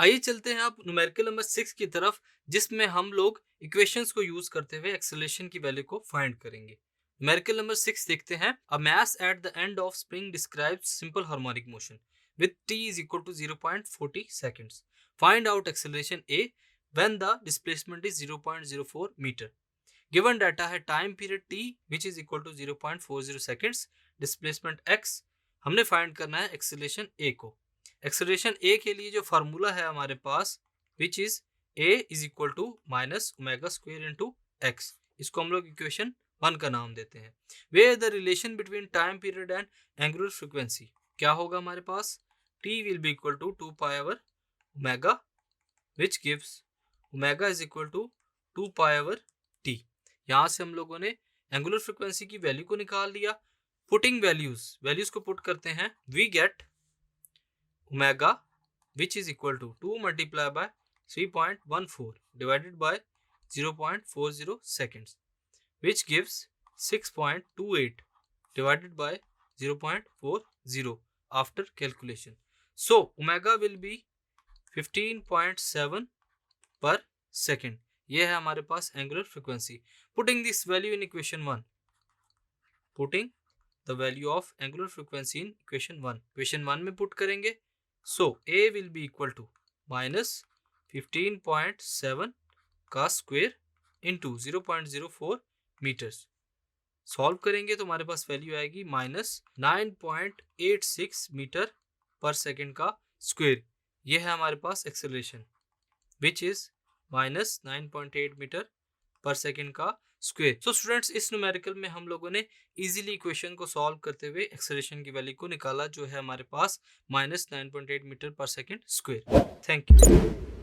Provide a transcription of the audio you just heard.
आइए चलते हैं अब न्यूमेरिकल नंबर 6 की तरफ, जिसमें हम लोग इक्वेशंस को यूज करते हुए एक्सेलरेशन की वैल्यू को फाइंड करेंगे। न्यूमेरिकल नंबर 6 देखते हैं। A mass at the end of spring describes simple harmonic motion with t is equal to 0.40 seconds. Find out acceleration a when the displacement is 0.04 meter. Given data है time period t which is equal to 0.40 seconds, displacement x, हमने find करना है acceleration a को। Acceleration a के लिए जो formula है हमारे पास which is a is equal to minus omega square into x, इसको हम लोग इक्वेशन 1 का नाम देते हैं। Way the relation between time period and angular frequency क्या होगा हमारे पास, t will be equal to 2 pi over omega which gives omega is equal to 2 pi over t। यहाँ से हम लोगों ने एंगुलर फ्रीक्वेंसी की वैल्यू को निकाल लिया। पुटिंग वैल्यूज को पुट करते हैं, we get omega which is equal to 2 multiply by 3.14 divided by 0.40 seconds which gives 6.28 divided by 0.40 after calculation. So omega will be 15.7 per second. ये है हमारे पास angular frequency. Putting this value in equation 1, putting the value of angular frequency in equation 1, equation 1 में put करेंगे। So a will be equal to minus 15.7 का square into 0.04 metres. Solve करेंगे तो हमारे पास वैल्यू आएगी माइनस 9.86 मीटर पर सेकेंड का square. ये है हमारे पास acceleration which is minus 9.8 metre per second का स्क्वायर। सो स्टूडेंट्स, इस न्यूमेरिकल में हम लोगों ने इजीली इक्वेशन को सॉल्व करते हुए एक्सेलरेशन की वैल्यू को निकाला, जो है हमारे पास minus 9.8 metre per second square. Thank you.